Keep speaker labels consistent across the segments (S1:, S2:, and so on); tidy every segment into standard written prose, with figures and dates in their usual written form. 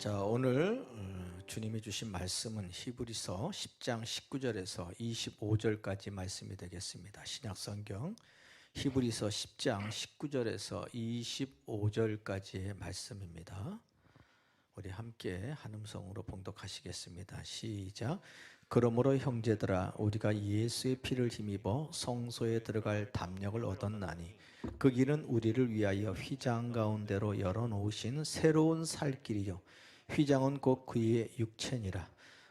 S1: 자, 오늘 주님이 주신 말씀은 히브리서 10장 19절에서 25절까지 말씀이 되겠습니다. 신약성경 히브리서 10장 19절에서 25절까지의 말씀입니다. 우리 함께 한 음성으로 봉독하시겠습니다. 시작. 그러므로 형제들아, 우리가 예수의 피를 힘입어 성소에 들어갈 담력을 얻었나니 그 길은 우리를 위하여 휘장 가운데로 열어놓으신 새로운 살 길이요 휘장은 곧 그의 육체니라.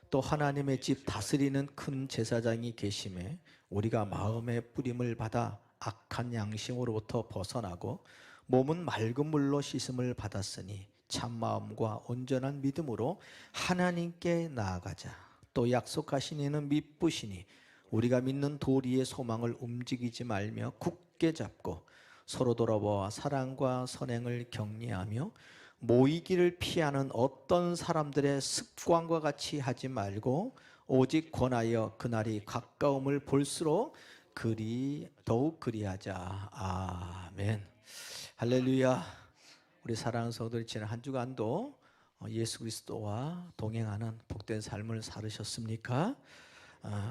S1: 또 하나님의 집 다스리는 큰 제사장이 계심에 우리가 마음의 뿌림을 받아 악한 양심으로부터 벗어나고 몸은 맑은 물로 씻음을 받았으니 참마음과 온전한 믿음으로 하나님께 나아가자. 또 약속하신 이는 미쁘시니 우리가 믿는 도리의 소망을 움직이지 말며 굳게 잡고 서로 돌아보아 사랑과 선행을 격려하며 모이기를 피하는 어떤 사람들의 습관과 같이 하지 말고 오직 권하여 그날이 가까움을 볼수록 더욱 그리하자. 아멘. 할렐루야. 우리 사랑하는 성도들, 지난 한 주간도 예수 그리스도와 동행하는 복된 삶을 살으셨습니까?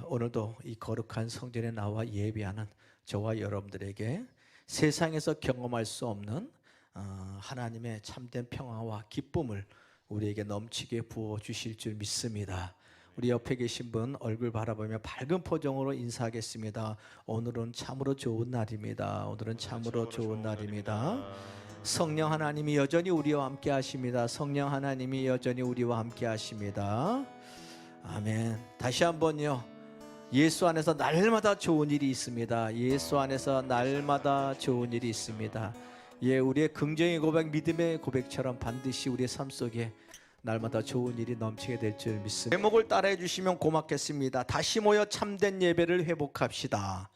S1: 오늘도 이 거룩한 성전에 나와 예배하는 저와 여러분들에게 세상에서 경험할 수 없는 하나님의 참된 평화와 기쁨을 우리에게 넘치게 부어주실 줄 믿습니다. 우리 옆에 계신 분 얼굴 바라보며 밝은 표정으로 인사하겠습니다. 오늘은 참으로 좋은 날입니다. 오늘은 참으로 좋은 날입니다. 성령 하나님이 여전히 우리와 함께 하십니다. 성령 하나님이 여전히 우리와 함께 하십니다. 아멘. 다시 한번요. 예수 안에서 날마다 좋은 일이 있습니다. 예수 안에서 날마다 좋은 일이 있습니다. 우리의 긍정의 고백, 믿음의 고백처럼 반드시 우리의 삶 속에 날마다 좋은 일이 넘치게 될 줄 믿습니다. 제목을 따라해 주시면 고맙겠습니다. 다시 모여 참된 예배를 회복합시다.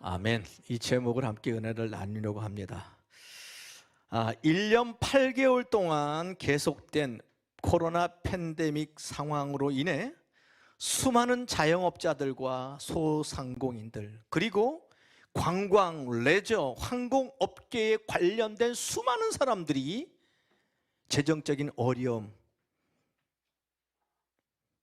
S1: 아멘. 이 제목을 함께 은혜를 나누려고 합니다. 1년 8개월 동안 계속된 코로나 팬데믹 상황으로 인해 수많은 자영업자들과 소상공인들, 그리고 관광, 레저, 항공업계에 관련된 수많은 사람들이 재정적인 어려움,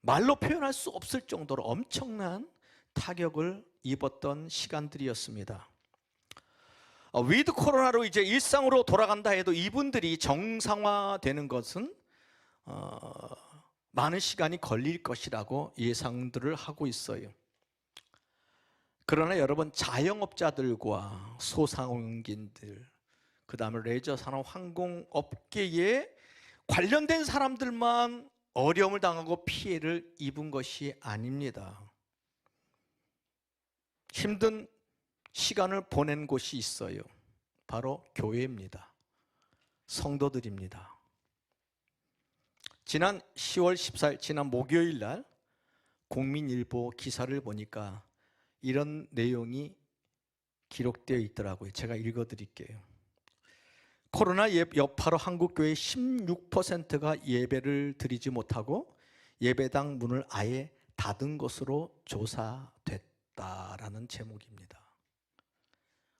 S1: 말로 표현할 수 없을 정도로 엄청난 타격을 입었던 시간들이었습니다. 위드 코로나로 이제 일상으로 돌아간다 해도 이분들이 정상화되는 것은 많은 시간이 걸릴 것이라고 예상들을 하고 있어요. 그러나 여러분, 자영업자들과 소상공인들, 그 다음에 레저 산업, 항공업계에 관련된 사람들만 어려움을 당하고 피해를 입은 것이 아닙니다. 힘든 시간을 보낸 곳이 있어요. 바로 교회입니다. 성도들입니다. 지난 10월 14일, 지난 목요일 날 국민일보 기사를 보니까 이런 내용이 기록되어 있더라고요. 제가 읽어드릴게요. 코로나 여파로 한국교회 16%가 예배를 드리지 못하고 예배당 문을 아예 닫은 것으로 조사됐다라는 제목입니다.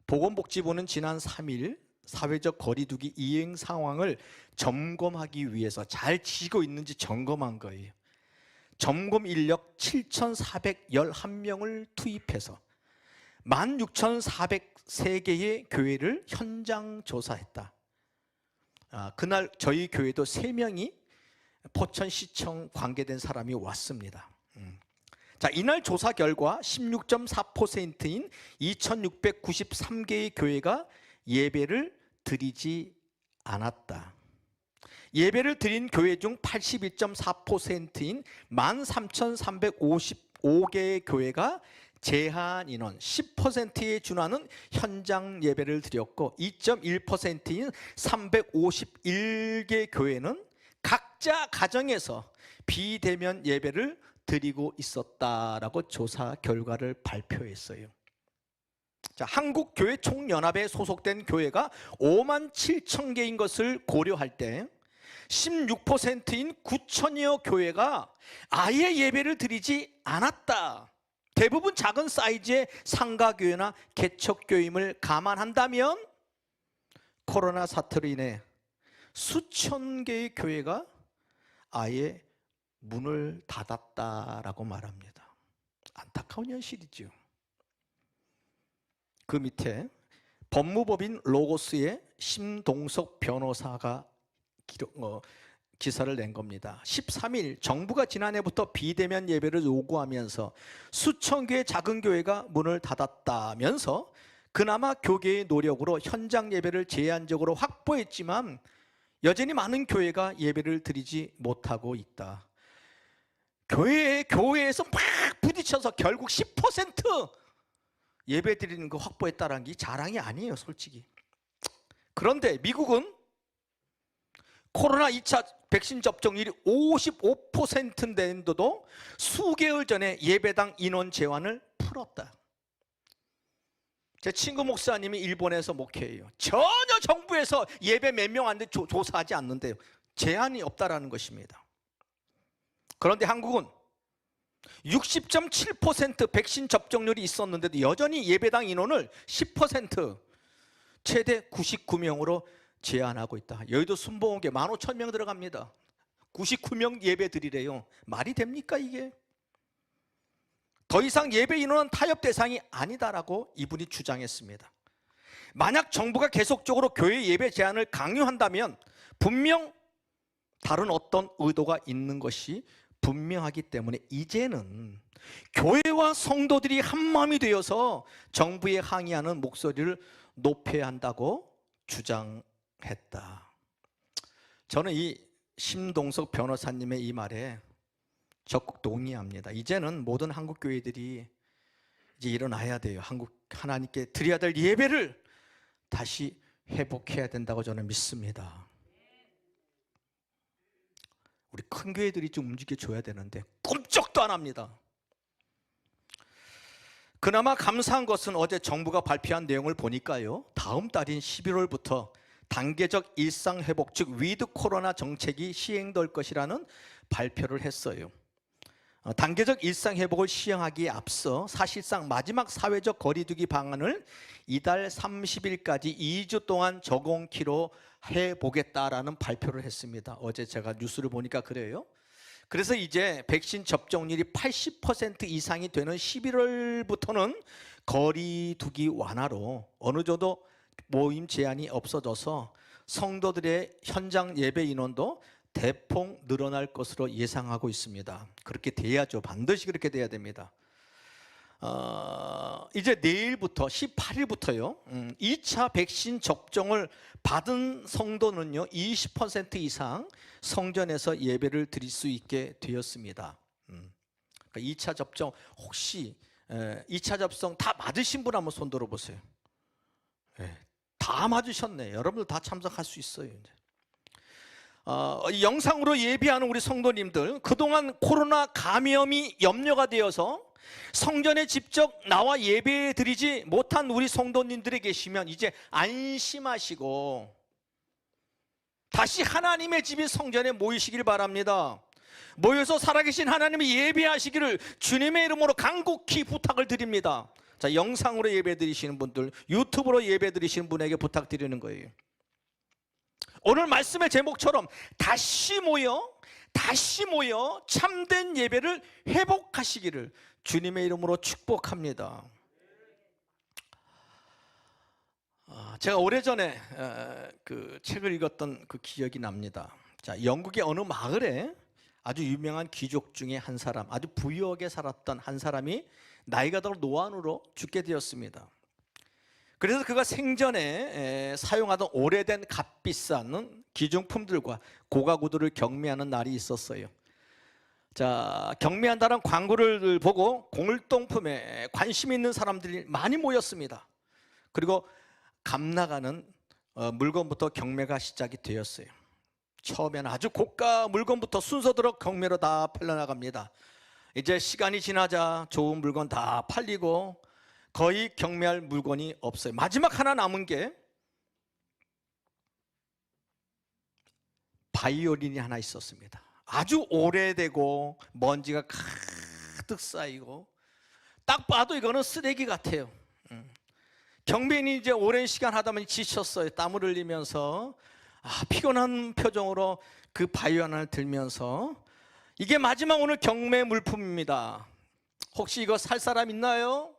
S1: 보건복지부는 지난 3일 사회적 거리두기 이행 상황을 점검하기 위해서 잘 지키고 있는지 점검한 거예요. 점검 인력 7,411명을 투입해서 16,403개의 교회를 현장 조사했다. 그날 저희 교회도 3명이 포천시청 관계된 사람이 왔습니다. 자, 이날 조사 결과 16.4%인 2,693개의 교회가 예배를 드리지 않았다. 예배를 드린 교회 중 82.4%인 13,355개의 교회가 제한 인원 10%에 준하는 현장 예배를 드렸고 2.1%인 351개 교회는 각자 가정에서 비대면 예배를 드리고 있었다라고 조사 결과를 발표했어요. 자, 한국교회 총연합에 소속된 교회가 5만 7천 개인 것을 고려할 때 16%인 9천여 교회가 아예 예배를 드리지 않았다. 대부분 작은 사이즈의 상가교회나 개척교임을 감안한다면 코로나 사태로 인해 수천 개의 교회가 아예 문을 닫았다라고 말합니다. 안타까운 현실이죠. 그 밑에 법무법인 로고스의 심동석 변호사가 기사를 낸 겁니다. 13일 정부가 지난해부터 비대면 예배를 요구하면서 수천 개의 작은 교회가 문을 닫았다면서 그나마 교계의 노력으로 현장 예배를 제한적으로 확보했지만 여전히 많은 교회가 예배를 드리지 못하고 있다. 교회에서 막 부딪혀서 결국 10% 예배 드리는 거 확보했다는 게 자랑이 아니에요, 솔직히. 그런데 미국은 코로나 2차 백신 접종률이 55%인데도 수개월 전에 예배당 인원 제한을 풀었다. 제 친구 목사님이 일본에서 목회해요. 전혀 정부에서 예배 몇 명 안 돼 조사하지 않는데요. 제한이 없다라는 것입니다. 그런데 한국은 60.7% 백신 접종률이 있었는데도 여전히 예배당 인원을 10% 최대 99명으로 제한하고 있다. 여의도 순복음교회 15,000명 들어갑니다. 99명 예배 드리래요. 말이 됩니까 이게? 더 이상 예배 인원은 타협 대상이 아니다라고 이분이 주장했습니다. 만약 정부가 계속적으로 교회 예배 제한을 강요한다면 분명 다른 어떤 의도가 있는 것이 분명하기 때문에 이제는 교회와 성도들이 한마음이 되어서 정부에 항의하는 목소리를 높여야 한다고 주장했다. 저는 이 심동석 변호사님의 이 말에 적극 동의합니다. 이제는 모든 한국 교회들이 이제 일어나야 돼요. 하나님께 드려야 될 예배를 다시 회복해야 된다고 저는 믿습니다. 우리 큰 교회들이 좀 움직여줘야 되는데 꿈쩍도 안 합니다. 그나마 감사한 것은 어제 정부가 발표한 내용을 보니까요, 다음 달인 11월부터 단계적 일상회복, 즉 위드 코로나 정책이 시행될 것이라는 발표를 했어요. 단계적 일상회복을 시행하기에 앞서 사실상 마지막 사회적 거리두기 방안을 이달 30일까지 2주 동안 적용키로 해보겠다라는 발표를 했습니다. 어제 제가 뉴스를 보니까 그래요. 그래서 이제 백신 접종률이 80% 이상이 되는 11월부터는 거리두기 완화로 어느 정도 모임 제한이 없어져서 성도들의 현장 예배 인원도 대폭 늘어날 것으로 예상하고 있습니다. 그렇게 돼야죠. 반드시 그렇게 돼야 됩니다. 이제 내일부터 18일부터요 2차 백신 접종을 받은 성도는요 20% 이상 성전에서 예배를 드릴 수 있게 되었습니다. 그러니까 2차 접종 혹시 2차 접종 다 맞으신 분 한번 손 들어보세요. 다 맞으셨네. 여러분들 다 참석할 수 있어요. 이제. 영상으로 예배하는 우리 성도님들, 그동안 코로나 감염이 염려가 되어서 성전에 직접 나와 예배 드리지 못한 우리 성도님들이 계시면 이제 안심하시고 다시 하나님의 집인 성전에 모이시길 바랍니다. 모여서 살아계신 하나님의 예배하시기를 주님의 이름으로 간곡히 부탁을 드립니다. 자, 영상으로 예배 드리시는 분들, 유튜브로 예배 드리시는 분에게 부탁드리는 거예요. 오늘 말씀의 제목처럼 다시 모여 참된 예배를 회복하시기를 주님의 이름으로 축복합니다. 제가 오래전에 그 책을 읽었던 그 기억이 납니다. 자, 영국의 어느 마을에 아주 유명한 귀족 중에 한 사람, 아주 부유하게 살았던 한 사람이 나이가 들어 노안으로 죽게 되었습니다. 그래서 그가 생전에 사용하던 오래된 값비싼 기중품들과 고가구두를 경매하는 날이 있었어요. 자, 경매한다는 광고를 보고 공을동품에 관심 있는 사람들이 많이 모였습니다. 그리고 값나가는 물건부터 경매가 시작이 되었어요. 처음에는 아주 고가 물건부터 순서대로 경매로 다 팔려나갑니다. 이제 시간이 지나자 좋은 물건 다 팔리고 거의 경매할 물건이 없어요. 마지막 하나 남은 게 바이올린이 하나 있었습니다. 아주 오래되고 먼지가 가득 쌓이고 딱 봐도 이거는 쓰레기 같아요. 경매인이 이제 오랜 시간 하다 보니 지쳤어요. 땀을 흘리면서 피곤한 표정으로 그 바이올린을 들면서 이게 마지막 오늘 경매 물품입니다. 혹시 이거 살 사람 있나요?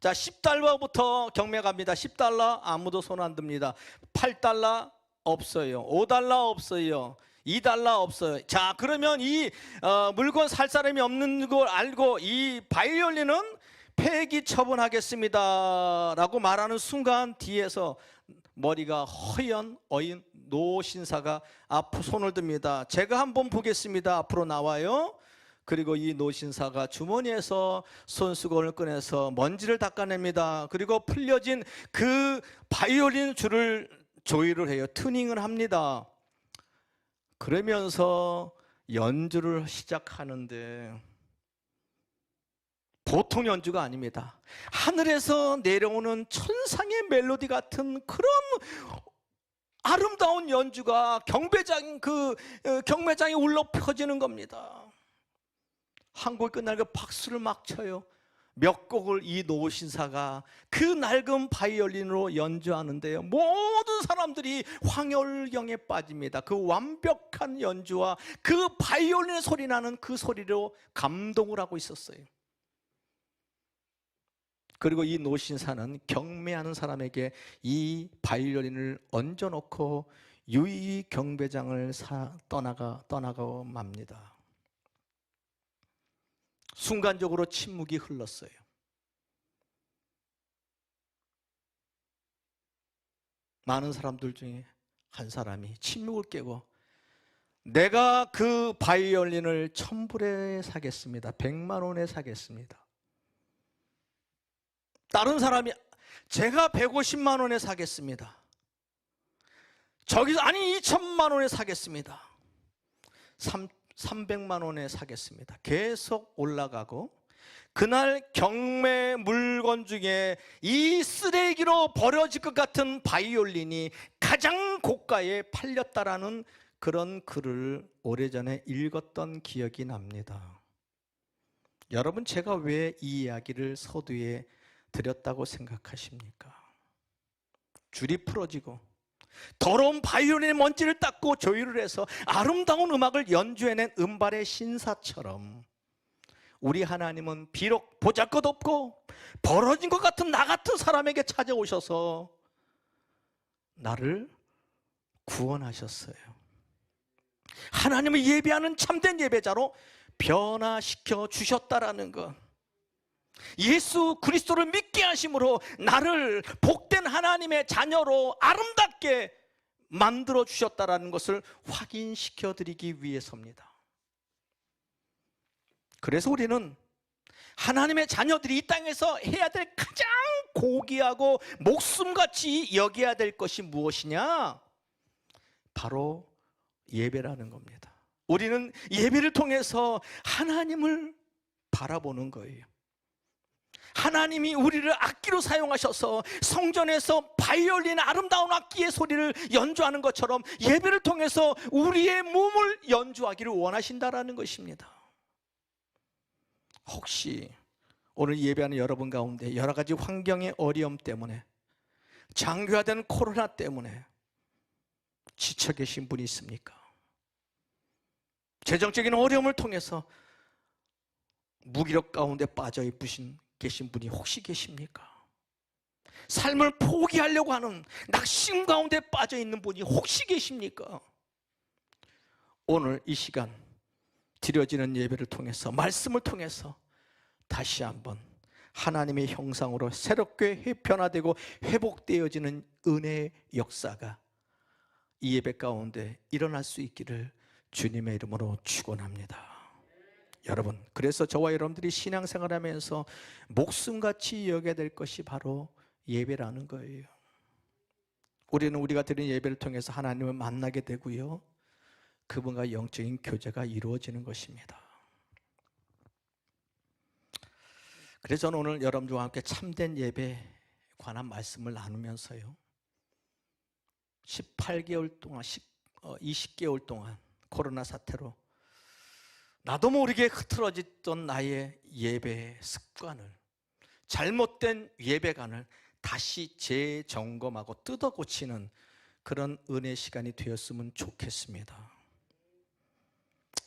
S1: 자, 10달러부터 경매 갑니다. 10달러 아무도 손 안 듭니다. 8달러 없어요. 5달러 없어요. 2달러 없어요. 자, 그러면 이 물건 살 사람이 없는 걸 알고 이 바이올린은 폐기 처분하겠습니다 라고 말하는 순간 뒤에서 머리가 허연 어인 노신사가 앞으로 손을 듭니다. 제가 한번 보겠습니다. 앞으로 나와요. 그리고 이 노신사가 주머니에서 손수건을 꺼내서 먼지를 닦아냅니다. 그리고 풀려진 그 바이올린 줄을 조이를 해요. 튜닝을 합니다. 그러면서 연주를 시작하는데 보통 연주가 아닙니다. 하늘에서 내려오는 천상의 멜로디 같은 그런 아름다운 연주가 경매장에 울려 퍼지는 겁니다. 한 곡이 끝나니까 박수를 막 쳐요. 몇 곡을 이 노신사가 그 낡은 바이올린으로 연주하는데요, 모든 사람들이 황홀경에 빠집니다. 그 완벽한 연주와 그 바이올린의 소리 나는 그 소리로 감동을 하고 있었어요. 그리고 이 노신사는 경매하는 사람에게 이 바이올린을 얹어놓고 유유히 경매장을 떠나고 맙니다. 순간적으로 침묵이 흘렀어요. 많은 사람들 중에 한 사람이 침묵을 깨고 내가 그 바이올린을 1000불에 사겠습니다. 100만 원에 사겠습니다. 다른 사람이 제가 150만 원에 사겠습니다. 저기서 아니 2천만 원에 사겠습니다. 300만 원에 사겠습니다. 계속 올라가고 그날 경매 물건 중에 이 쓰레기로 버려질 것 같은 바이올린이 가장 고가에 팔렸다라는 그런 글을 오래전에 읽었던 기억이 납니다. 여러분, 제가 왜 이 이야기를 서두에 드렸다고 생각하십니까? 줄이 풀어지고 더러운 바이올린의 먼지를 닦고 조율을 해서 아름다운 음악을 연주해낸 음발의 신사처럼 우리 하나님은 비록 보잘것없고 벌어진 것 같은 나 같은 사람에게 찾아오셔서 나를 구원하셨어요. 하나님을 예배하는 참된 예배자로 변화시켜 주셨다라는 것, 예수 그리스도를 믿게 하심으로 나를 복된 하나님의 자녀로 아름답게 만들어 주셨다라는 것을 확인시켜 드리기 위해서입니다. 그래서 우리는 하나님의 자녀들이 이 땅에서 해야 될 가장 고귀하고 목숨같이 여겨야 될 것이 무엇이냐? 바로 예배라는 겁니다. 우리는 예배를 통해서 하나님을 바라보는 거예요. 하나님이 우리를 악기로 사용하셔서 성전에서 바이올린 아름다운 악기의 소리를 연주하는 것처럼 예배를 통해서 우리의 몸을 연주하기를 원하신다라는 것입니다. 혹시 오늘 예배하는 여러분 가운데 여러 가지 환경의 어려움 때문에, 장기화된 코로나 때문에 지쳐 계신 분이 있습니까? 재정적인 어려움을 통해서 무기력 가운데 빠져 계신 분이 혹시 계십니까? 삶을 포기하려고 하는 낙심 가운데 빠져 있는 분이 혹시 계십니까? 오늘 이 시간 드려지는 예배를 통해서, 말씀을 통해서 다시 한번 하나님의 형상으로 새롭게 변화되고 회복되어지는 은혜의 역사가 이 예배 가운데 일어날 수 있기를 주님의 이름으로 축원합니다. 여러분, 그래서 저와 여러분들이 신앙생활하면서 목숨같이 여겨야 될 것이 바로 예배라는 거예요. 우리는 우리가 드린 예배를 통해서 하나님을 만나게 되고요, 그분과 영적인 교제가 이루어지는 것입니다. 그래서 저는 오늘 여러분들과 함께 참된 예배에 관한 말씀을 나누면서요, 18개월 동안 20개월 동안 코로나 사태로 나도 모르게 흐트러졌던 나의 예배 습관을, 잘못된 예배관을 다시 재점검하고 뜯어 고치는 그런 은혜 시간이 되었으면 좋겠습니다.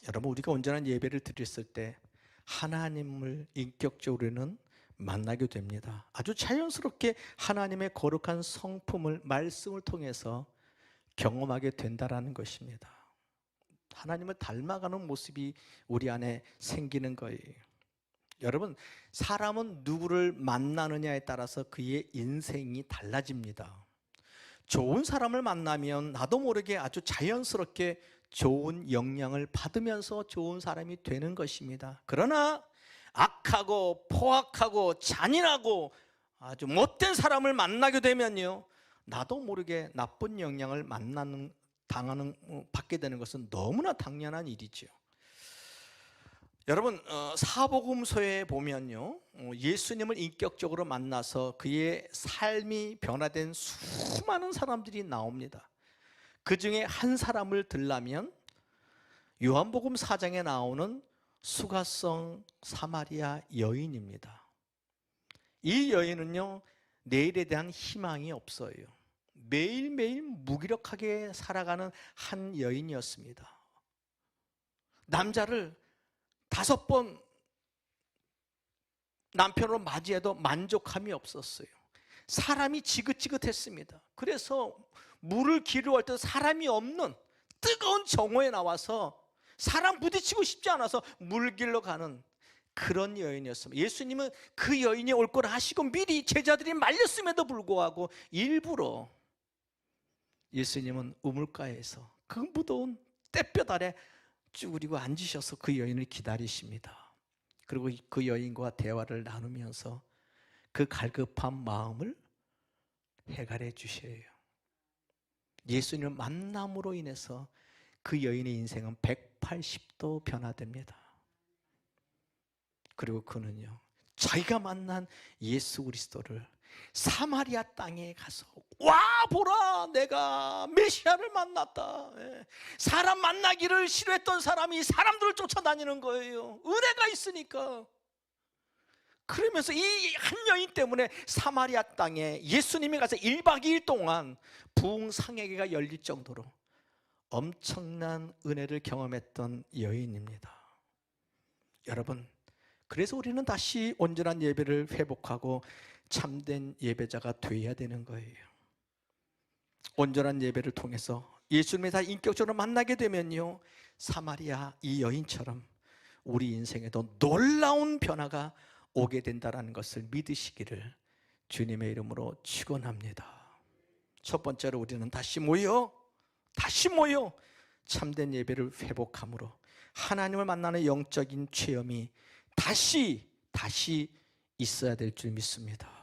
S1: 여러분, 우리가 온전한 예배를 드렸을 때 하나님을 인격적으로는 만나게 됩니다. 아주 자연스럽게 하나님의 거룩한 성품을 말씀을 통해서 경험하게 된다라는 것입니다. 하나님을 닮아가는 모습이 우리 안에 생기는 거예요. 여러분, 사람은 누구를 만나느냐에 따라서 그의 인생이 달라집니다. 좋은 사람을 만나면 나도 모르게 아주 자연스럽게 좋은 영향을 받으면서 좋은 사람이 되는 것입니다. 그러나 악하고 포악하고 잔인하고 아주 못된 사람을 만나게 되면요, 나도 모르게 나쁜 영향을 받게 되는 것은 너무나 당연한 일이죠. 여러분, 사복음서에 보면요, 예수님을 인격적으로 만나서 그의 삶이 변화된 수많은 사람들이 나옵니다. 그 중에 한 사람을 들라면 요한복음 4장에 나오는 수가성 사마리아 여인입니다. 이 여인은요, 내일에 대한 희망이 없어요. 매일매일 무기력하게 살아가는 한 여인이었습니다. 남자를 5번 남편으로 맞이해도 만족함이 없었어요. 사람이 지긋지긋했습니다. 그래서 물을 기르러 갈 때 사람이 없는 뜨거운 정오에 나와서 사람 부딪히고 싶지 않아서 물 길러 가는 그런 여인이었습니다. 예수님은 그 여인이 올 걸 아시고 미리 제자들이 말렸음에도 불구하고 일부러 예수님은 우물가에서 그 무더운 땡볕 아래 쭈그리고 앉으셔서 그 여인을 기다리십니다. 그리고 그 여인과 대화를 나누면서 그 갈급한 마음을 해결해 주셔요. 예수님을 만남으로 인해서 그 여인의 인생은 180도 변화됩니다. 그리고 그는요, 자기가 만난 예수 그리스도를 사마리아 땅에 가서 와 보라, 내가 메시아를 만났다. 사람 만나기를 싫어했던 사람이 사람들을 쫓아다니는 거예요. 은혜가 있으니까. 그러면서 이 한 여인 때문에 사마리아 땅에 예수님이 가서 1박 2일 동안 부흥상회가 열릴 정도로 엄청난 은혜를 경험했던 여인입니다. 여러분, 그래서 우리는 다시 온전한 예배를 회복하고 참된 예배자가 되어야 되는 거예요. 온전한 예배를 통해서 예수님을 다 인격적으로 만나게 되면요, 사마리아 이 여인처럼 우리 인생에도 놀라운 변화가 오게 된다는 것을 믿으시기를 주님의 이름으로 축원합니다. 첫 번째로 우리는 다시 모여 참된 예배를 회복함으로 하나님을 만나는 영적인 체험이 다시 있어야 될 줄 믿습니다.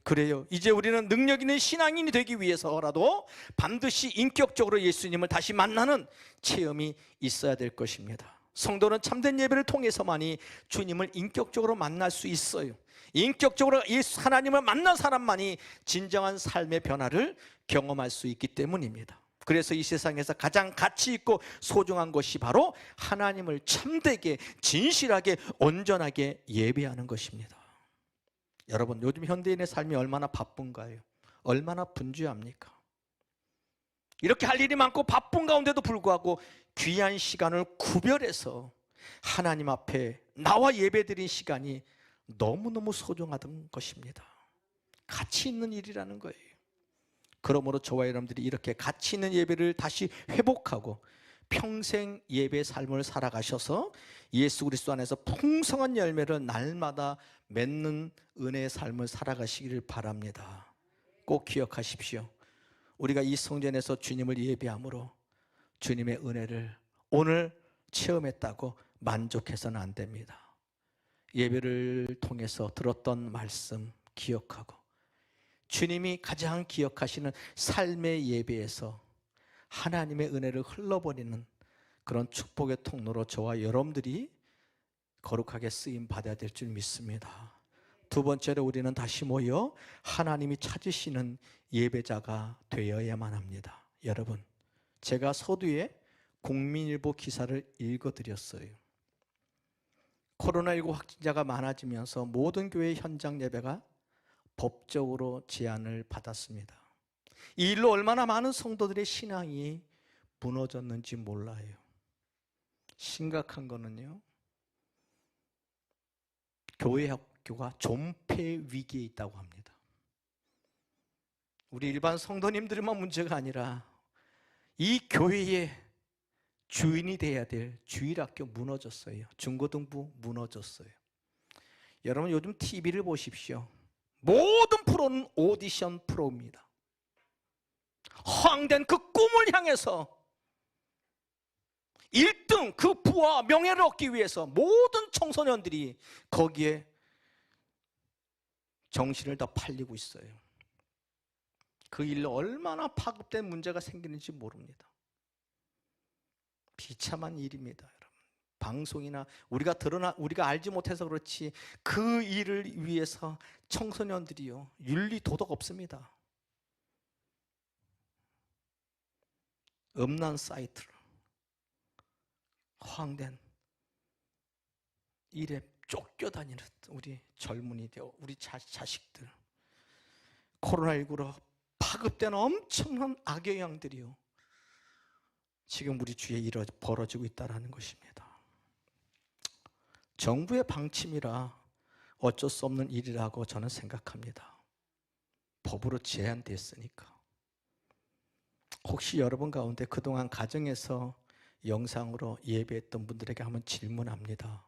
S1: 그래요, 이제 우리는 능력 있는 신앙인이 되기 위해서라도 반드시 인격적으로 예수님을 다시 만나는 체험이 있어야 될 것입니다. 성도는 참된 예배를 통해서만이 주님을 인격적으로 만날 수 있어요. 인격적으로 하나님을 만난 사람만이 진정한 삶의 변화를 경험할 수 있기 때문입니다. 그래서 이 세상에서 가장 가치 있고 소중한 것이 바로 하나님을 참되게, 진실하게, 온전하게 예배하는 것입니다. 여러분, 요즘 현대인의 삶이 얼마나 바쁜가요? 얼마나 분주합니까? 이렇게 할 일이 많고 바쁜 가운데도 불구하고 귀한 시간을 구별해서 하나님 앞에 나와 예배드린 시간이 너무너무 소중하던 것입니다. 가치 있는 일이라는 거예요. 그러므로 저와 여러분들이 이렇게 가치 있는 예배를 다시 회복하고 평생 예배 삶을 살아가셔서 예수 그리스도 안에서 풍성한 열매를 날마다 맺는 은혜의 삶을 살아가시기를 바랍니다. 꼭 기억하십시오. 우리가 이 성전에서 주님을 예배함으로 주님의 은혜를 오늘 체험했다고 만족해서는 안 됩니다. 예배를 통해서 들었던 말씀 기억하고 주님이 가장 기억하시는 삶의 예배에서 하나님의 은혜를 흘러버리는 그런 축복의 통로로 저와 여러분들이 거룩하게 쓰임 받아야 될 줄 믿습니다. 두 번째로 우리는 다시 모여 하나님이 찾으시는 예배자가 되어야만 합니다. 여러분, 제가 서두에 국민일보 기사를 읽어드렸어요. 코로나19 확진자가 많아지면서 모든 교회 현장 예배가 법적으로 제한을 받았습니다. 이 일로 얼마나 많은 성도들의 신앙이 무너졌는지 몰라요. 심각한 거는요, 교회 학교가 존폐 위기에 있다고 합니다. 우리 일반 성도님들만 문제가 아니라 이 교회의 주인이 돼야 될 주일학교 무너졌어요. 중고등부 무너졌어요. 여러분 요즘 TV를 보십시오. 모든 프로는 오디션 프로입니다. 허황된 그 꿈을 향해서 1등 그 부와 명예를 얻기 위해서 모든 청소년들이 거기에 정신을 다 팔리고 있어요. 그 일로 얼마나 파급된 문제가 생기는지 모릅니다. 비참한 일입니다, 여러분. 방송이나 우리가 알지 못해서 그렇지 그 일을 위해서 청소년들이요, 윤리 도덕 없습니다. 음란 사이트를 허황된 일에 쫓겨다니는 우리 젊은이들, 우리 자식들, 코로나19로 파급된 엄청난 악영향들이요, 지금 우리 주위에 벌어지고 있다는 것입니다. 정부의 방침이라 어쩔 수 없는 일이라고 저는 생각합니다. 법으로 제한됐으니까. 혹시 여러분 가운데 그동안 가정에서 영상으로 예배했던 분들에게 한번 질문합니다.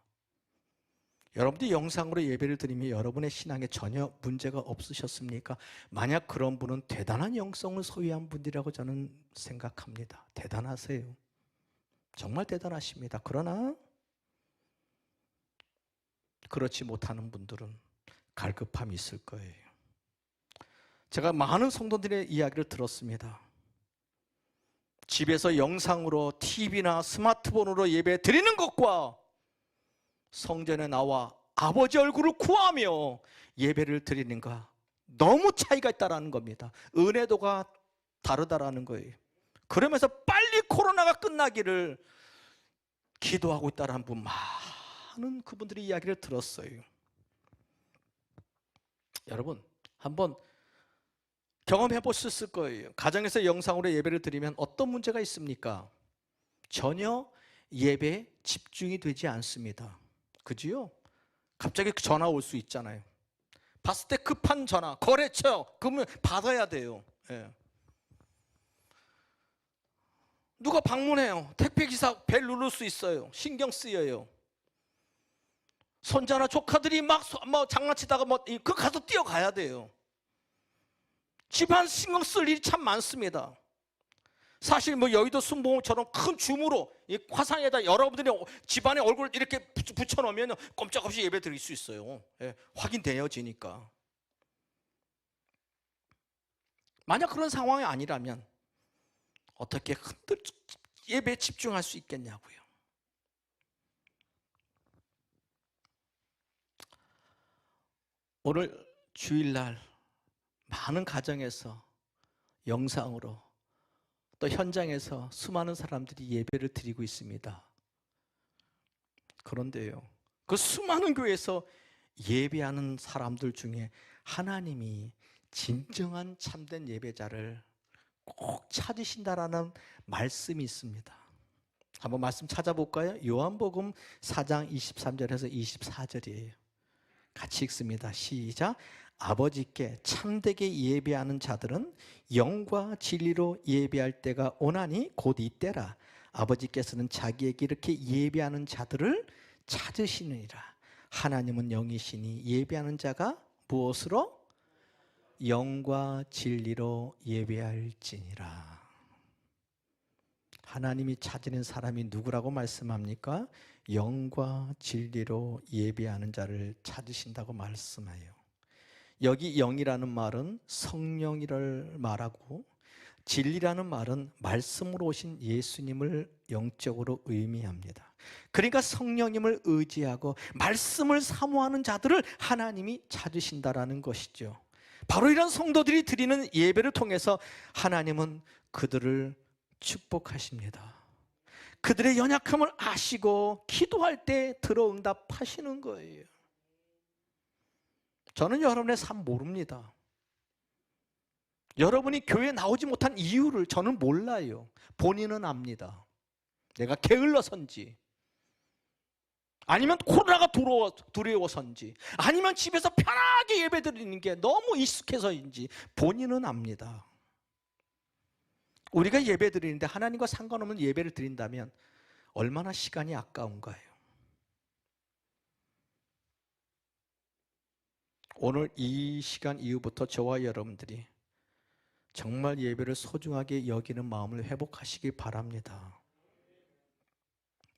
S1: 여러분들이 영상으로 예배를 드리면 여러분의 신앙에 전혀 문제가 없으셨습니까? 만약 그런 분은 대단한 영성을 소유한 분이라고 저는 생각합니다. 대단하세요. 정말 대단하십니다. 그러나 그렇지 못하는 분들은 갈급함이 있을 거예요. 제가 많은 성도들의 이야기를 들었습니다. 집에서 영상으로 TV나 스마트폰으로 예배 드리는 것과 성전에 나와 아버지 얼굴을 구하며 예배를 드리는가 너무 차이가 있다는 겁니다. 은혜도가 다르다라는 거예요. 그러면서 빨리 코로나가 끝나기를 기도하고 있다는 분, 많은 그분들의 이야기를 들었어요. 여러분 한번 경험해 보셨을 거예요. 가정에서 영상으로 예배를 드리면 어떤 문제가 있습니까? 전혀 예배에 집중이 되지 않습니다. 그지요? 갑자기 전화 올 수 있잖아요. 봤을 때 급한 전화, 거래처, 그러면 받아야 돼요. 예. 누가 방문해요. 택배기사 벨 누를 수 있어요. 신경 쓰여요. 손자나 조카들이 막 장난치다가 그 가서 뛰어가야 돼요. 집안 신경 쓸 일이 참 많습니다. 사실 여의도 순복음처럼 큰 줌으로 화상에다 여러분들이 집안에 얼굴 이렇게 붙여놓으면 꼼짝없이 예배 드릴 수 있어요. 예, 확인되어지니까. 만약 그런 상황이 아니라면 어떻게 예배에 집중할 수 있겠냐고요. 오늘 주일날 많은 가정에서 영상으로 또 현장에서 수많은 사람들이 예배를 드리고 있습니다. 그런데요, 그 수많은 교회에서 예배하는 사람들 중에 하나님이 진정한 참된 예배자를 꼭 찾으신다라는 말씀이 있습니다. 한번 말씀 찾아볼까요? 요한복음 4장 23절에서 24절이에요. 같이 읽습니다. 시작. 아버지께 참되게 예배하는 자들은 영과 진리로 예배할 때가 오나니 곧 이때라. 아버지께서는 자기에게 이렇게 예배하는 자들을 찾으시느니라. 하나님은 영이시니 예배하는 자가 무엇으로? 영과 진리로 예배할지니라. 하나님이 찾는 사람이 누구라고 말씀합니까? 영과 진리로 예배하는 자를 찾으신다고 말씀해요. 여기 영이라는 말은 성령이를 말하고 진리라는 말은 말씀으로 오신 예수님을 영적으로 의미합니다. 그러니까 성령님을 의지하고 말씀을 사모하는 자들을 하나님이 찾으신다라는 것이죠. 바로 이런 성도들이 드리는 예배를 통해서 하나님은 그들을 축복하십니다. 그들의 연약함을 아시고 기도할 때 들어 응답하시는 거예요. 저는 여러분의 삶 모릅니다. 여러분이 교회에 나오지 못한 이유를 저는 몰라요. 본인은 압니다. 내가 게을러서인지, 아니면 코로나가 두려워서인지, 아니면 집에서 편하게 예배드리는 게 너무 익숙해서인지 본인은 압니다. 우리가 예배드리는데 하나님과 상관없는 예배를 드린다면 얼마나 시간이 아까운가요? 오늘 이 시간 이후부터 저와 여러분들이 정말 예배를 소중하게 여기는 마음을 회복하시길 바랍니다.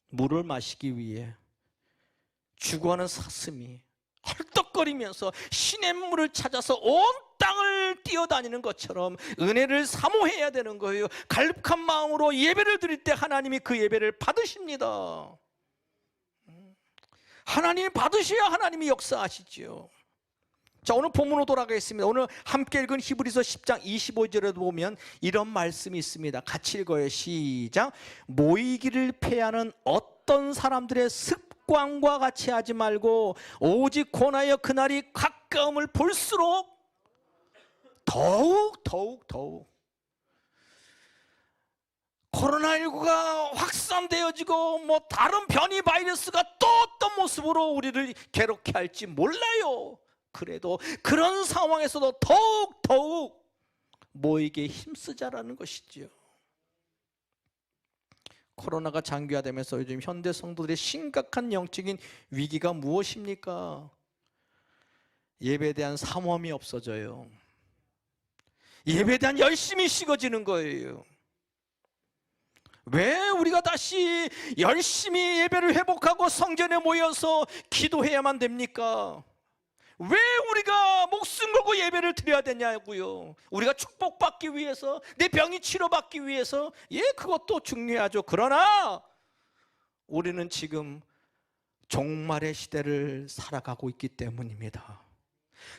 S1: 물을 마시기 위해 죽어가는 사슴이 헐떡거리면서 신의 물을 찾아서 온 땅을 뛰어다니는 것처럼 은혜를 사모해야 되는 거예요. 갈급한 마음으로 예배를 드릴 때 하나님이 그 예배를 받으십니다. 하나님이 받으셔야 하나님이 역사하시죠. 자, 오늘 본문으로 돌아가겠습니다. 오늘 함께 읽은 히브리서 10장 25절에도 보면 이런 말씀이 있습니다. 같이 읽어요. 시작. 모이기를 패하는 어떤 사람들의 습관과 같이 하지 말고 오직 권하여 그날이 가까움을 볼수록 더욱 코로나19가 확산되어지고 다른 변이 바이러스가 또 어떤 모습으로 우리를 괴롭게 할지 몰라요. 그래도 그런 상황에서도 더욱 모이게 힘쓰자라는 것이죠. 코로나가 장기화되면서 요즘 현대 성도들의 심각한 영적인 위기가 무엇입니까? 예배에 대한 사모함이 없어져요. 예배에 대한 열심이 식어지는 거예요. 왜 우리가 다시 열심히 예배를 회복하고 성전에 모여서 기도해야만 됩니까? 왜 우리가 목숨 걸고 예배를 드려야 되냐고요. 우리가 축복받기 위해서, 내 병이 치료받기 위해서, 그것도 중요하죠. 그러나 우리는 지금 종말의 시대를 살아가고 있기 때문입니다.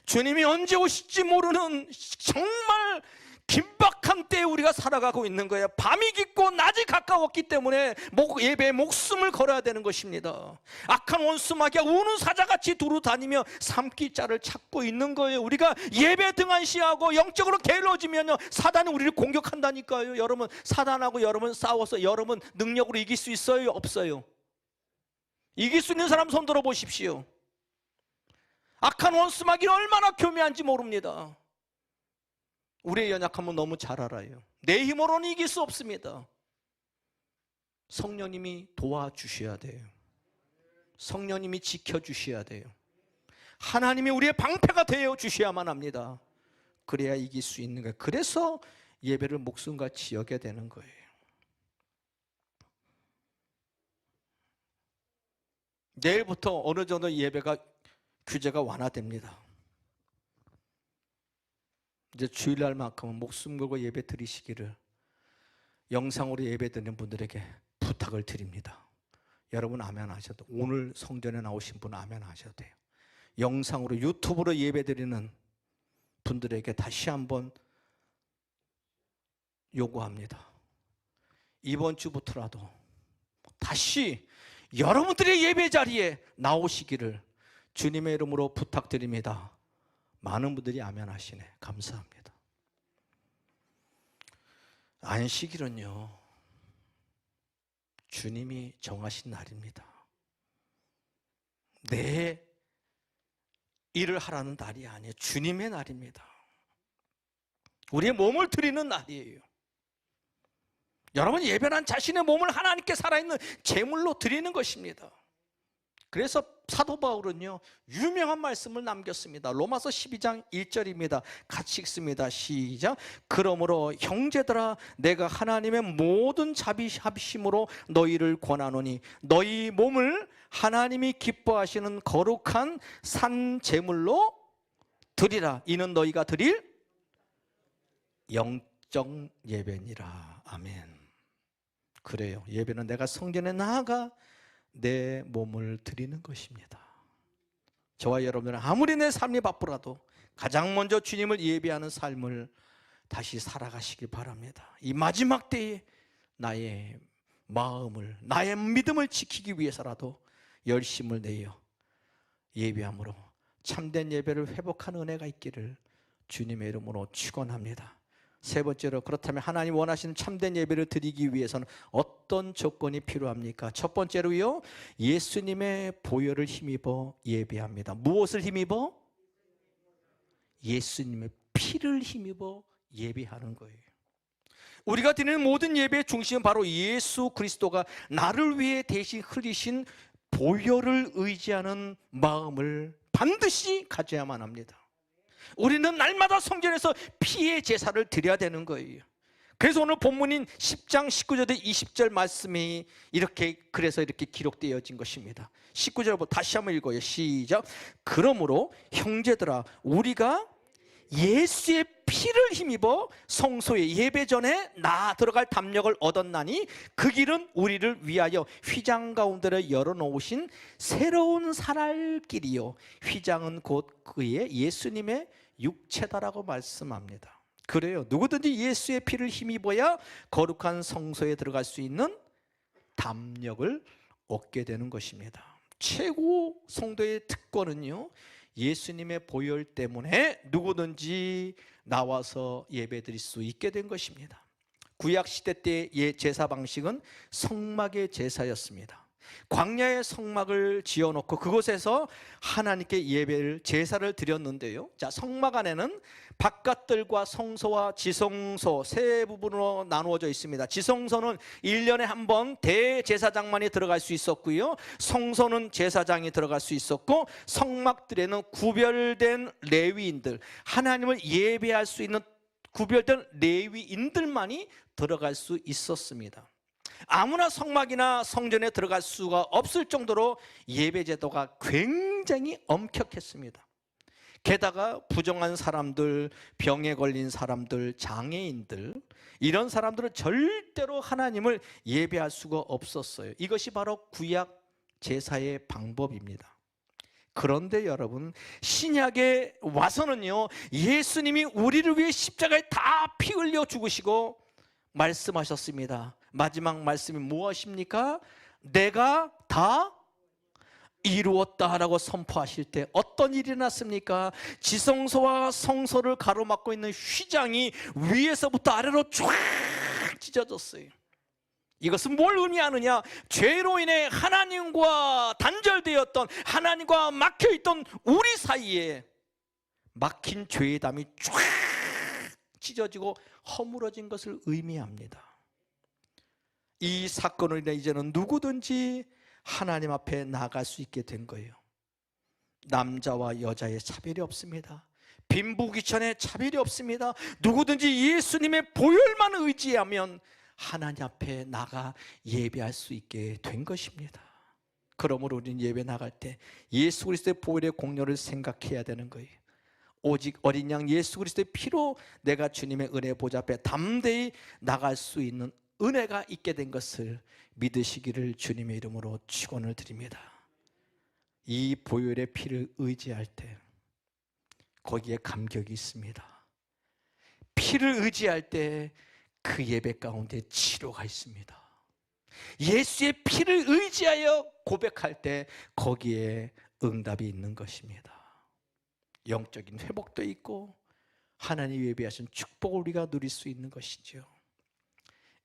S1: 주님이 언제 오실지 모르는 정말 긴박한 때에 우리가 살아가고 있는 거예요. 밤이 깊고 낮이 가까웠기 때문에 예배에 목숨을 걸어야 되는 것입니다. 악한 원수 마귀가 우는 사자같이 두루 다니며 삼킬 자를 찾고 있는 거예요. 우리가 예배 등한시하고 영적으로 게을러지면요, 사단이 우리를 공격한다니까요. 여러분, 사단하고 여러분 싸워서 여러분 능력으로 이길 수 있어요? 없어요? 이길 수 있는 사람 손 들어 보십시오. 악한 원수 마귀는 얼마나 교묘한지 모릅니다. 우리의 연약함은 너무 잘 알아요. 내 힘으로는 이길 수 없습니다. 성령님이 도와주셔야 돼요. 성령님이 지켜주셔야 돼요. 하나님이 우리의 방패가 되어 주셔야만 합니다. 그래야 이길 수 있는 거예요. 그래서 예배를 목숨같이 여겨야 되는 거예요. 내일부터 어느 정도 예배가 규제가 완화됩니다. 이제 주일날만큼은 목숨 걸고 예배 드리시기를 영상으로 예배 드리는 분들에게 부탁을 드립니다. 여러분 아멘 하셔도, 오늘 성전에 나오신 분은 아멘 하셔도 돼요. 영상으로 유튜브로 예배 드리는 분들에게 다시 한번 요구합니다. 이번 주부터라도 다시 여러분들의 예배 자리에 나오시기를 주님의 이름으로 부탁드립니다. 많은 분들이 아멘 하시네. 감사합니다. 안식일은요, 주님이 정하신 날입니다. 내 일을 하라는 날이 아니에요. 주님의 날입니다. 우리의 몸을 드리는 날이에요. 여러분, 예배는 자신의 몸을 하나님께 살아있는 제물로 드리는 것입니다. 그래서 사도 바울은요, 유명한 말씀을 남겼습니다. 로마서 12장 1절입니다. 같이 읽습니다. 시작. 그러므로 형제들아, 내가 하나님의 모든 자비하심으로 너희를 권하노니 너희 몸을 하나님이 기뻐하시는 거룩한 산 제물로 드리라. 이는 너희가 드릴 영적 예배니라. 아멘. 그래요. 예배는 내가 성전에 나아가 내 몸을 드리는 것입니다. 저와 여러분들은 아무리 내 삶이 바쁘라도 가장 먼저 주님을 예배하는 삶을 다시 살아가시기 바랍니다. 이 마지막 때에 나의 마음을, 나의 믿음을 지키기 위해서라도 열심을 내어 예배함으로 참된 예배를 회복하는 은혜가 있기를 주님의 이름으로 축원합니다. 세 번째로, 그렇다면 하나님 원하시는 참된 예배를 드리기 위해서는 어떤 조건이 필요합니까? 첫 번째로요, 예수님의 보혈을 힘입어 예배합니다. 무엇을 힘입어? 예수님의 피를 힘입어 예배하는 거예요. 우리가 드리는 모든 예배의 중심은 바로 예수 그리스도가 나를 위해 대신 흘리신 보혈을 의지하는 마음을 반드시 가져야만 합니다. 우리는 날마다 성전에서 피의 제사를 드려야 되는 거예요. 그래서 오늘 본문인 10장 19절에 20절 말씀이 그래서 이렇게 기록되어진 것입니다. 19절부터 다시 한번 읽어요. 시작. 그러므로 형제들아, 우리가 예수의 피를 힘입어 성소의 예배 전에 들어갈 담력을 얻었나니 그 길은 우리를 위하여 휘장 가운데를 열어놓으신 새로운 살길이요, 휘장은 곧 그의 예수님의 육체다라고 말씀합니다. 그래요, 누구든지 예수의 피를 힘입어야 거룩한 성소에 들어갈 수 있는 담력을 얻게 되는 것입니다. 최고 성도의 특권은요, 예수님의 보혈 때문에 누구든지 나와서 예배드릴 수 있게 된 것입니다. 구약시대 때의 제사 방식은 성막의 제사였습니다. 광야에 성막을 지어놓고 그곳에서 하나님께 예배를, 제사를 드렸는데요, 자, 성막 안에는 바깥들과 성소와 지성소 세 부분으로 나누어져 있습니다. 지성소는 1년에 한 번 대제사장만이 들어갈 수 있었고요, 성소는 제사장이 들어갈 수 있었고, 성막들에는 구별된 레위인들, 하나님을 예배할 수 있는 구별된 레위인들만이 들어갈 수 있었습니다. 아무나 성막이나 성전에 들어갈 수가 없을 정도로 예배 제도가 굉장히 엄격했습니다. 게다가 부정한 사람들, 병에 걸린 사람들, 장애인들, 이런 사람들은 절대로 하나님을 예배할 수가 없었어요. 이것이 바로 구약 제사의 방법입니다. 그런데 여러분, 신약에 와서는요, 예수님이 우리를 위해 십자가에 다 피 흘려 죽으시고 말씀하셨습니다. 마지막 말씀이 무엇입니까? 내가 다 이루었다라고 선포하실 때 어떤 일이 났습니까? 지성소와 성소를 가로막고 있는 휘장이 위에서부터 아래로 쫙 찢어졌어요. 이것은 뭘 의미하느냐? 죄로 인해 하나님과 단절되었던, 하나님과 막혀있던 우리 사이에 막힌 죄의 담이 쫙 찢어지고 허물어진 것을 의미합니다. 이 사건으로 인해 이제는 누구든지 하나님 앞에 나갈 수 있게 된 거예요. 남자와 여자의 차별이 없습니다. 빈부귀천의 차별이 없습니다. 누구든지 예수님의 보혈만 의지하면 하나님 앞에 나가 예배할 수 있게 된 것입니다. 그러므로 우리는 예배 나갈 때 예수 그리스도의 보혈의 공로를 생각해야 되는 거예요. 오직 어린 양 예수 그리스도의 피로 내가 주님의 은혜 보좌 앞에 담대히 나갈 수 있는 은혜가 있게 된 것을 믿으시기를 주님의 이름으로 축원을 드립니다. 이 보혈의 피를 의지할 때 거기에 감격이 있습니다. 피를 의지할 때 그 예배 가운데 치료가 있습니다. 예수의 피를 의지하여 고백할 때 거기에 응답이 있는 것입니다. 영적인 회복도 있고 하나님 예배하신 축복을 우리가 누릴 수 있는 것이죠.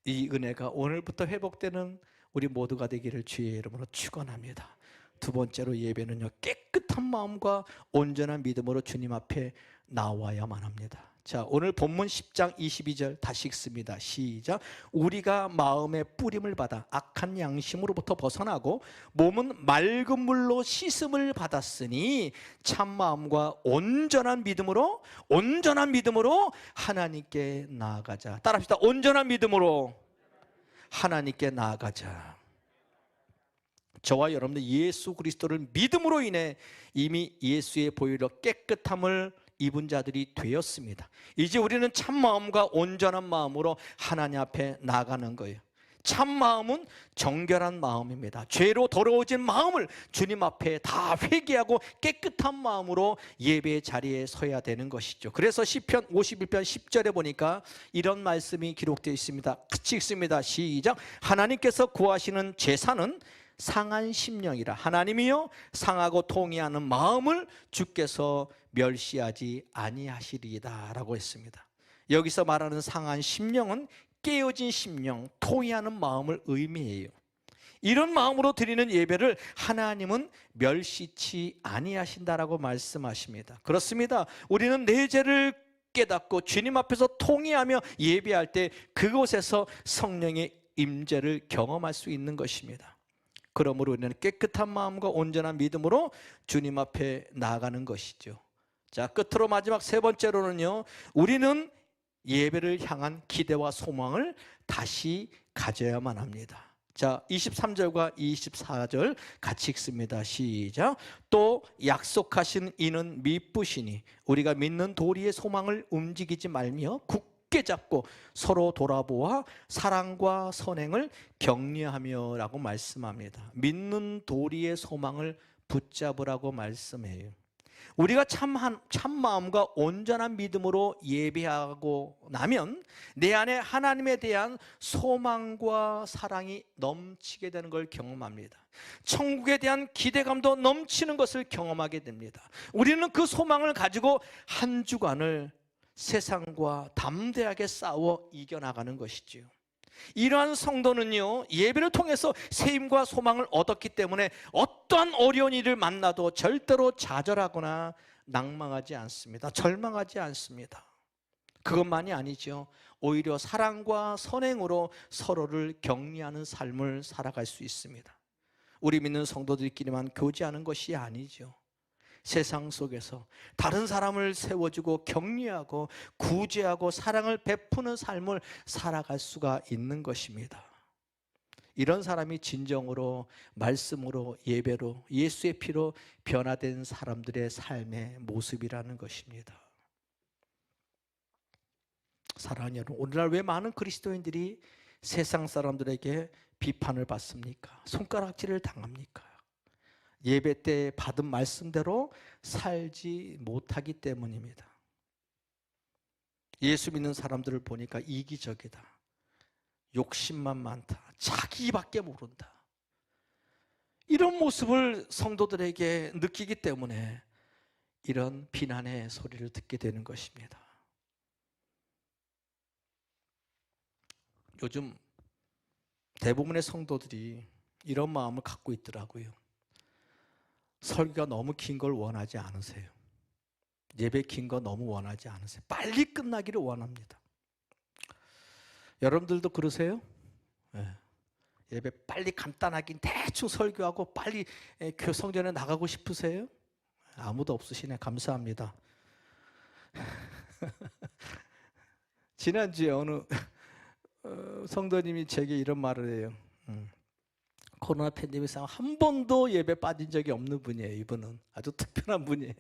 S1: 이 은혜가 오늘부터 회복되는 우리 모두가 되기를 주의 이름으로 축원합니다. 두 번째로, 예배는요, 깨끗한 마음과 온전한 믿음으로 주님 앞에 나와야만 합니다. 자, 오늘 본문 10장 22절 다시 읽습니다. 시작. 우리가 마음의 뿌림을 받아 악한 양심으로부터 벗어나고 몸은 맑은 물로 씻음을 받았으니 참 마음과 온전한 믿음으로 하나님께 나아가자. 따라합시다. 온전한 믿음으로 하나님께 나아가자. 저와 여러분들 예수 그리스도를 믿음으로 인해 이미 예수의 보혈로 깨끗함을 입은 자들이 되었습니다. 이제 우리는 참 마음과 온전한 마음으로 하나님 앞에 나가는 거예요. 참 마음은 정결한 마음입니다. 죄로 더러워진 마음을 주님 앞에 다 회개하고 깨끗한 마음으로 예배의 자리에 서야 되는 것이죠. 그래서 시편 51편 10절에 보니까 이런 말씀이 기록되어 있습니다. 같이 읽습니다. 시작. 하나님께서 구하시는 제사는 상한 심령이라. 하나님이요 상하고 통회하는 마음을 주께서 멸시하지 아니하시리이다 라고 했습니다. 여기서 말하는 상한 심령은 깨어진 심령, 통회하는 마음을 의미해요. 이런 마음으로 드리는 예배를 하나님은 멸시치 아니하신다라고 말씀하십니다. 그렇습니다. 우리는 내 죄를 깨닫고 주님 앞에서 통회하며 예배할 때 그곳에서 성령의 임재를 경험할 수 있는 것입니다. 그러므로 우리는 깨끗한 마음과 온전한 믿음으로 주님 앞에 나아가는 것이죠. 자, 끝으로 마지막 세 번째로는요, 우리는 예배를 향한 기대와 소망을 다시 가져야만 합니다. 자, 23절과 24절 같이 읽습니다. 시작. 또 약속하신 이는 미쁘시니 우리가 믿는 도리의 소망을 움직이지 말며 굳게 잡고 서로 돌아보아 사랑과 선행을 격려하며 라고 말씀합니다. 믿는 도리의 소망을 붙잡으라고 말씀해요. 우리가 참 마음과 온전한 믿음으로 예배하고 나면 내 안에 하나님에 대한 소망과 사랑이 넘치게 되는 걸 경험합니다. 천국에 대한 기대감도 넘치는 것을 경험하게 됩니다. 우리는 그 소망을 가지고 한 주간을 세상과 담대하게 싸워 이겨나가는 것이지요. 이러한 성도는요, 예배를 통해서 세임과 소망을 얻었기 때문에 어떠한 어려운 일을 만나도 절대로 좌절하거나 낭망하지 않습니다. 절망하지 않습니다. 그것만이 아니죠. 오히려 사랑과 선행으로 서로를 격려하는 삶을 살아갈 수 있습니다. 우리 믿는 성도들끼리만 교제하는 것이 아니죠. 세상 속에서 다른 사람을 세워주고 격려하고 구제하고 사랑을 베푸는 삶을 살아갈 수가 있는 것입니다. 이런 사람이 진정으로 말씀으로 예배로 예수의 피로 변화된 사람들의 삶의 모습이라는 것입니다. 사랑하는 여러분, 오늘날 왜 많은 그리스도인들이 세상 사람들에게 비판을 받습니까? 손가락질을 당합니까? 예배 때 받은 말씀대로 살지 못하기 때문입니다. 예수 믿는 사람들을 보니까 이기적이다, 욕심만 많다, 자기밖에 모른다, 이런 모습을 성도들에게 느끼기 때문에 이런 비난의 소리를 듣게 되는 것입니다. 요즘 대부분의 성도들이 이런 마음을 갖고 있더라고요. 설교가 너무 긴 걸 원하지 않으세요. 예배 긴 거 너무 원하지 않으세요. 빨리 끝나기를 원합니다. 여러분들도 그러세요? 네. 예배 빨리 간단하게 대충 설교하고 빨리 성전에 나가고 싶으세요? 아무도 없으시네. 감사합니다. 지난주에 어느 성도님이 제게 이런 말을 해요. 코로나 팬데믹상 한 번도 예배 빠진 적이 없는 분이에요. 이분은 아주 특별한 분이에요.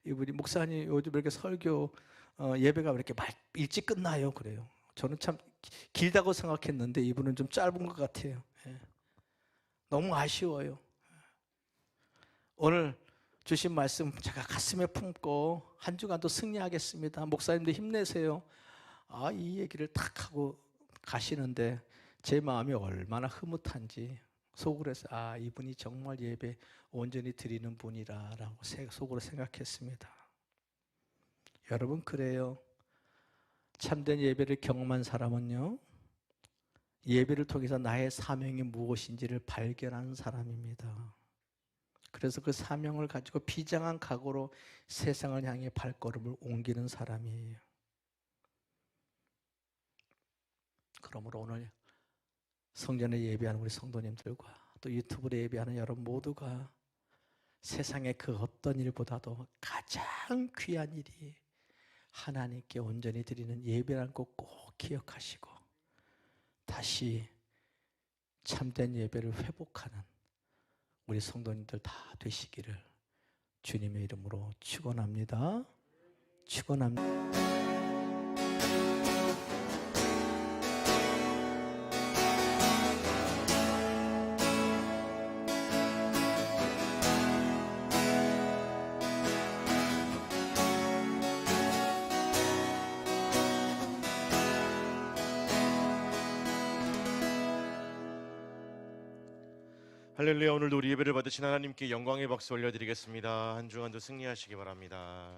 S1: 이분이 목사님 요즘 이렇게 설교 예배가 왜 이렇게 일찍 끝나요? 그래요. 저는 참 길다고 생각했는데 이분은 좀 짧은 것 같아요. 너무 아쉬워요. 오늘 주신 말씀 제가 가슴에 품고 한 주간도 승리하겠습니다. 목사님도 힘내세요. 이 얘기를 탁 하고 가시는데 제 마음이 얼마나 흐뭇한지 속으로 해서 이분이 정말 예배 온전히 드리는 분이라고 속으로 생각했습니다. 여러분, 그래요. 참된 예배를 경험한 사람은요, 예배를 통해서 나의 사명이 무엇인지를 발견하는 사람입니다. 그래서 그 사명을 가지고 비장한 각오로 세상을 향해 발걸음을 옮기는 사람이에요. 그러므로 오늘 성전에 예배하는 우리 성도님들과 또 유튜브로 예배하는 여러분 모두가 세상의 그 어떤 일보다도 가장 귀한 일이 하나님께 온전히 드리는 예배라는 것 꼭 기억하시고 다시 참된 예배를 회복하는 우리 성도님들 다 되시기를 주님의 이름으로 축원합니다. 축원합니다.
S2: 할렐루야. 오늘도 우리 예배를 받으신 하나님께 영광의 박수 올려드리겠습니다. 한 주간도 승리하시기 바랍니다.